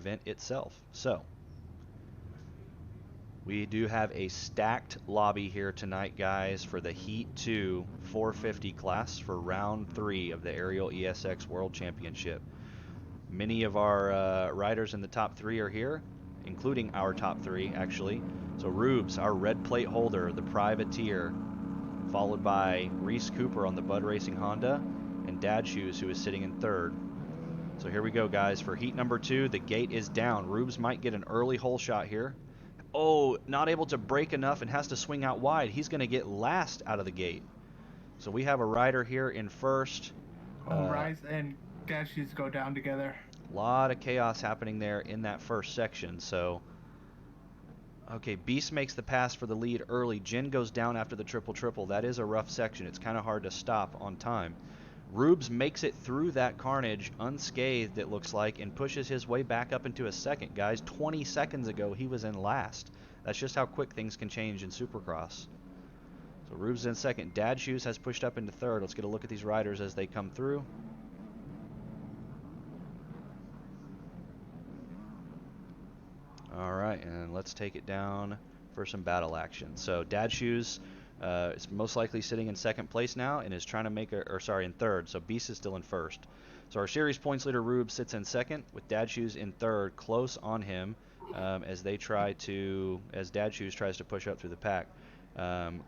event itself. So we do have a stacked lobby here tonight, guys, for the Heat 2 450 class for round 3 of the Aerial ESX World Championship. Many of our riders in the top 3 are here, including our top 3, actually. So Rubes, our red plate holder, the privateer, followed by Reese Cooper on the Bud Racing Honda, and Dad Shoes, who is sitting in third. So here we go, guys. For heat number 2, the gate is down. Rubes might get an early hole shot here. Oh, not able to break enough and has to swing out wide. He's going to get last out of the gate. So we have a rider here in first. Rise and Dashes go down together. A lot of chaos happening there in that first section. So, okay, Beast makes the pass for the lead early. Jin goes down after the triple-triple. That is a rough section. It's kind of hard to stop on time. Rubes makes it through that carnage unscathed, it looks like, and pushes his way back up into a second. Guys, 20 seconds ago, he was in last. That's just how quick things can change in Supercross. So Rubes in second. Dad Shoes has pushed up into third. Let's get a look at these riders as they come through. All right, and let's take it down for some battle action. So Dad Shoes is most likely sitting in second place now and is trying to make in third. So Beast is still in first. So our series points leader Rube sits in second with Dad Shoes in third, close on him as Dad Shoes tries to push up through the pack.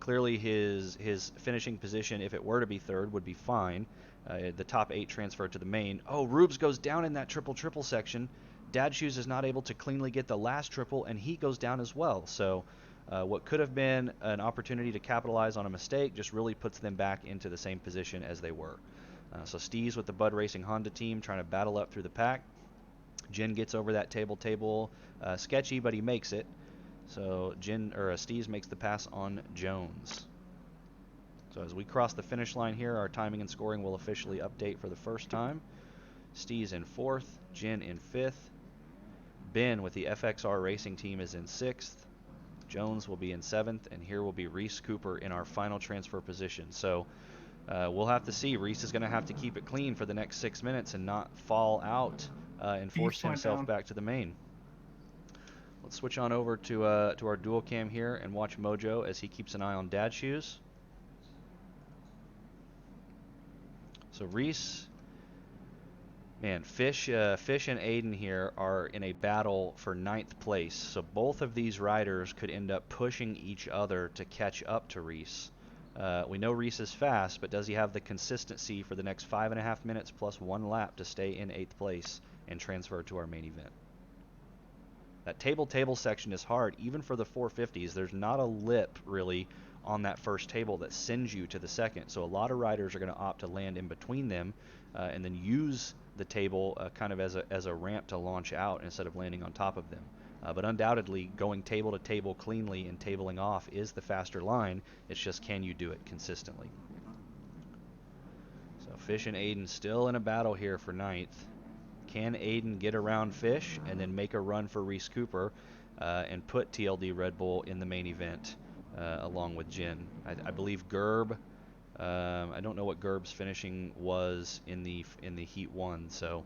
Clearly his finishing position, if it were to be third, would be fine. The top 8 transfer to the main. Oh, Rubes goes down in that triple-triple section. Dad Shoes is not able to cleanly get the last triple, and he goes down as well. So what could have been an opportunity to capitalize on a mistake just really puts them back into the same position as they were. So Steez with the Bud Racing Honda team trying to battle up through the pack. Jin gets over that table, sketchy, but he makes it. So Steez makes the pass on Jones. So as we cross the finish line here, our timing and scoring will officially update for the first time. Steez in fourth, Jin in fifth. Ben with the FXR Racing team is in sixth. Jones will be in seventh, and here will be Reese Cooper in our final transfer position. So we'll have to see. Reese is going to have to keep it clean for the next 6 minutes and not fall out and force himself back to the main. Let's switch on over to our dual cam here and watch Mojo as he keeps an eye on Dad Shoes. So Reese, man, Fish and Aiden here are in a battle for 9th place. So both of these riders could end up pushing each other to catch up to Reese. We know Reese is fast, but does he have the consistency for the next 5.5 minutes plus 1 lap to stay in 8th place and transfer to our main event? That table section is hard, even for the 450s. There's not a lip, really, on that first table that sends you to the second. So a lot of riders are going to opt to land in between them and then use the table kind of as a ramp to launch out instead of landing on top of them. But undoubtedly, going table to table cleanly and tabling off is the faster line. It's just, can you do it consistently? So Fish and Aiden still in a battle here for 9th. Can Aiden get around Fish and then make a run for Reese Cooper and put TLD Red Bull in the main event along with Jin? I believe Gerb. I don't know what Gerb's finishing was in the Heat 1, so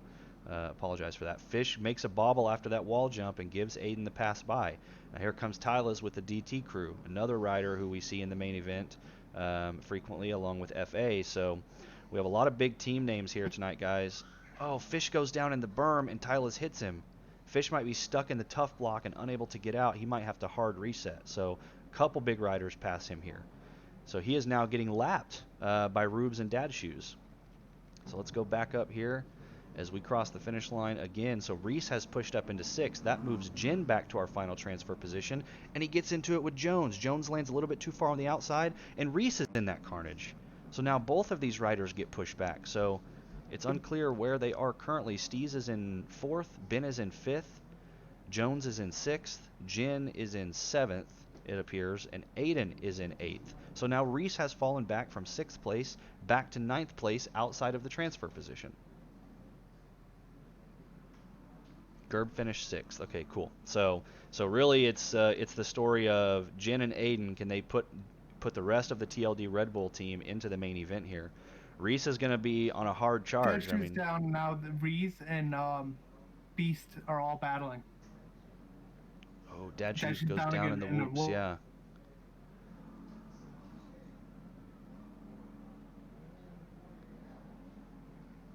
apologize for that. Fish makes a bobble after that wall jump and gives Aiden the pass by. Now here comes Tylas with the DT crew, another rider who we see in the main event frequently along with FA. So we have a lot of big team names here tonight, guys. Oh, Fish goes down in the berm and Tylas hits him. Fish might be stuck in the tough block and unable to get out. He might have to hard reset. So a couple big riders pass him here. So he is now getting lapped by Rubes and Dad Shoes. So let's go back up here as we cross the finish line again. So Reese has pushed up into 6th. That moves Jin back to our final transfer position, and he gets into it with Jones. Jones lands a little bit too far on the outside, and Reese is in that carnage. So now both of these riders get pushed back. So it's unclear where they are currently. Steez is in 4th, Ben is in 5th, Jones is in 6th, Jin is in 7th, it appears, and Aiden is in 8th. So now Reese has fallen back from 6th place back to 9th place outside of the transfer position. Gerb finished 6th. Okay, cool. So really it's the story of Jin and Aiden. Can they put the rest of the TLD Red Bull team into the main event here? Reese is going to be on a hard charge. Down now. The Reese and Beast are all battling. Oh, Dad Shoes Dashes goes down down again, in the and whoops, yeah.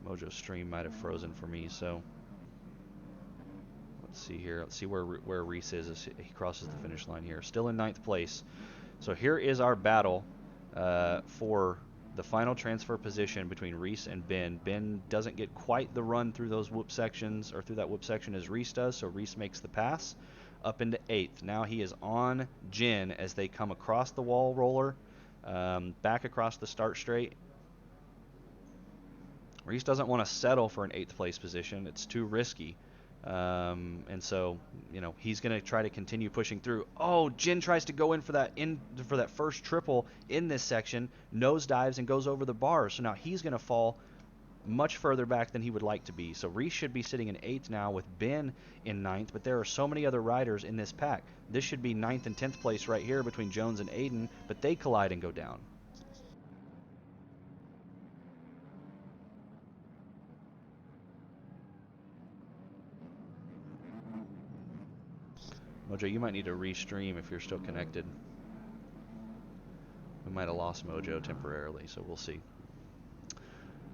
Mojo stream might have frozen for me, so let's see here. Let's see where Reese is as he crosses the finish line here. Still in 9th place. So here is our battle for the final transfer position between Reese and Ben. Ben doesn't get quite the run through those whoop sections, or through that whoop section, as Reese does, so Reese makes the pass up into 8th. Now he is on Jin as they come across the wall roller, back across the start straight. Reese doesn't want to settle for an 8th place position. It's too risky. And so, he's going to try to continue pushing through. Oh, Jin tries to go in for that first triple in this section, nosedives and goes over the bar. So now he's going to fall much further back than he would like to be. So Reese should be sitting in 8th now with Ben in 9th, but there are so many other riders in this pack. This should be 9th and 10th place right here between Jones and Aiden, but they collide and go down. Mojo, you might need to restream if you're still connected. We might have lost Mojo temporarily, so we'll see.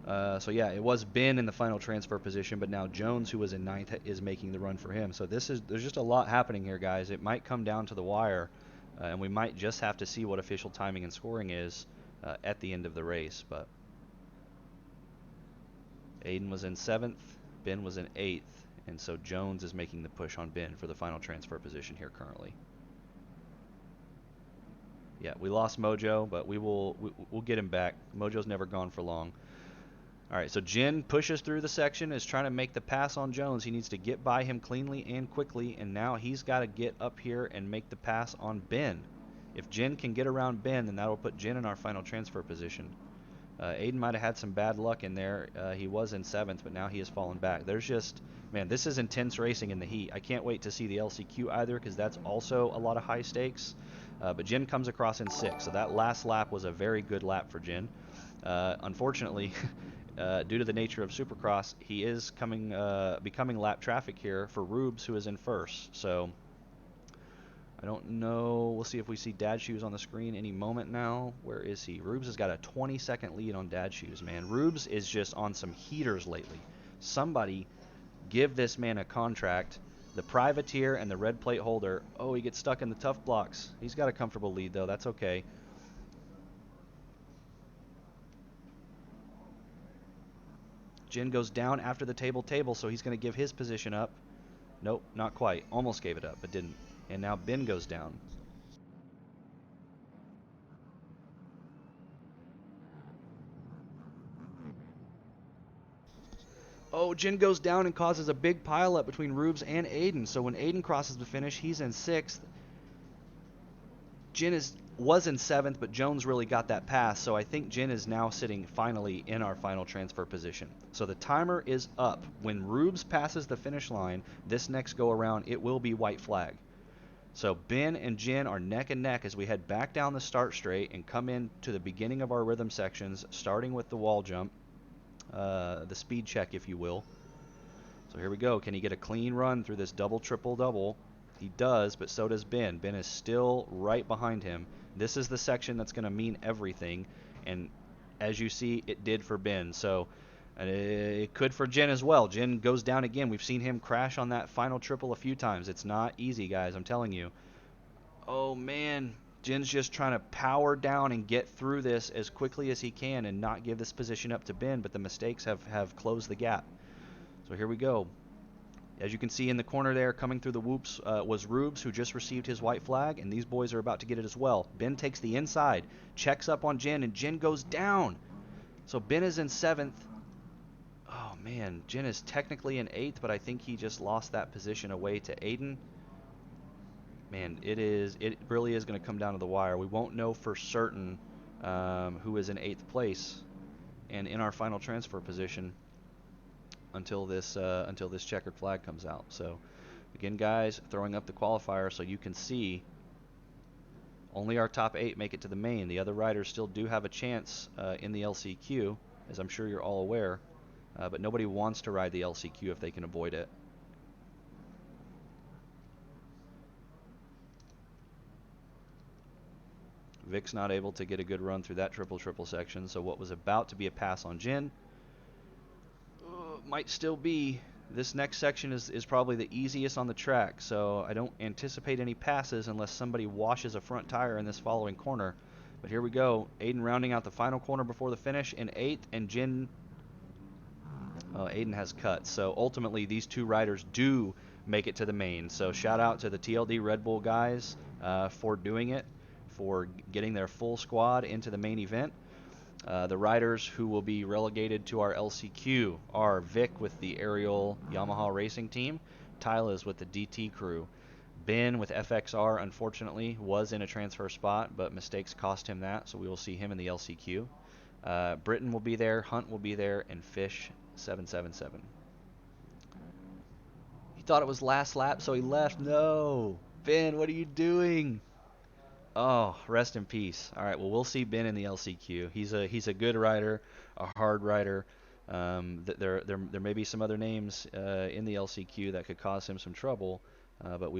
So yeah, it was Ben in the final transfer position, but now Jones, who was in 9th, is making the run for him. So there's just a lot happening here, guys. It might come down to the wire, and we might just have to see what official timing and scoring is at the end of the race. But Aiden was in 7th, Ben was in 8th, and so Jones is making the push on Ben for the final transfer position here currently. Yeah, we lost Mojo, but we'll get him back. Mojo's never gone for long. All right, so Jin pushes through the section, is trying to make the pass on Jones. He needs to get by him cleanly and quickly, and now he's got to get up here and make the pass on Ben. If Jin can get around Ben, then that'll put Jin in our final transfer position. Aiden might have had some bad luck in there. He was in 7th, but now he has fallen back. There's just, man, this is intense racing in the heat. I can't wait to see the LCQ either, because that's also a lot of high stakes. But Jin comes across in 6th, so that last lap was a very good lap for Jin. Unfortunately, due to the nature of Supercross, he is becoming lap traffic here for Rubes, who is in 1st. So I don't know. We'll see if we see Dad Shoes on the screen any moment now. Where is he? Rubes has got a 20-second lead on Dad Shoes, man. Rubes is just on some heaters lately. Somebody give this man a contract. The privateer and the red plate holder. Oh, he gets stuck in the tough blocks. He's got a comfortable lead, though. That's okay. Jin goes down after the table, so he's going to give his position up. Nope, not quite. Almost gave it up, but didn't. And now Ben goes down. Oh, Jin goes down and causes a big pileup between Rubes and Aiden. So when Aiden crosses the finish, he's in 6th. Jin was in 7th, but Jones really got that pass. So I think Jin is now sitting finally in our final transfer position. So the timer is up. When Rubes passes the finish line, this next go around, it will be white flag. So Ben and Jin are neck and neck as we head back down the start straight and come in to the beginning of our rhythm sections, starting with the wall jump, the speed check, if you will. So here we go. Can he get a clean run through this double, triple, double? He does, but so does Ben. Ben is still right behind him. This is the section that's going to mean everything, and as you see, it did for Ben. So it could for Jin as well. Jin goes down again. We've seen him crash on that final triple a few times. It's not easy, guys, I'm telling you. Oh, man. Jin's just trying to power down and get through this as quickly as he can and not give this position up to Ben, but the mistakes have closed the gap. So here we go. As you can see in the corner there, coming through the whoops was Rubes, who just received his white flag, and these boys are about to get it as well. Ben takes the inside, checks up on Jin, and Jin goes down. So Ben is in 7th. Oh, man, Jin is technically in 8th, but I think he just lost that position away to Aiden. Man, it really is going to come down to the wire. We won't know for certain who is in 8th place and in our final transfer position until this checkered flag comes out. So again, guys, throwing up the qualifier so you can see only our top 8 make it to the main. The other riders still do have a chance in the LCQ, as I'm sure you're all aware, but nobody wants to ride the LCQ if they can avoid it. Vic's not able to get a good run through that triple section, so what was about to be a pass on Jin might still be. This next section is probably the easiest on the track, so I don't anticipate any passes unless somebody washes a front tire in this following corner. But here we go. Aiden rounding out the final corner before the finish in 8th, and Jin... Aiden has cut. So ultimately, these two riders do make it to the main. So shout out to the TLD Red Bull guys for doing it, for getting their full squad into the main event. The riders who will be relegated to our LCQ are Vic with the Ariel Yamaha Racing Team, Tyla's with the DT crew. Ben with FXR, unfortunately, was in a transfer spot, but mistakes cost him that, so we will see him in the LCQ. Britton will be there, Hunt will be there, and Fish 777. He thought it was last lap, so he left. No! Ben, what are you doing? Oh, rest in peace. All right, well, we'll see Ben in the LCQ. He's a good rider, a hard rider. There may be some other names in the LCQ that could cause him some trouble, but we will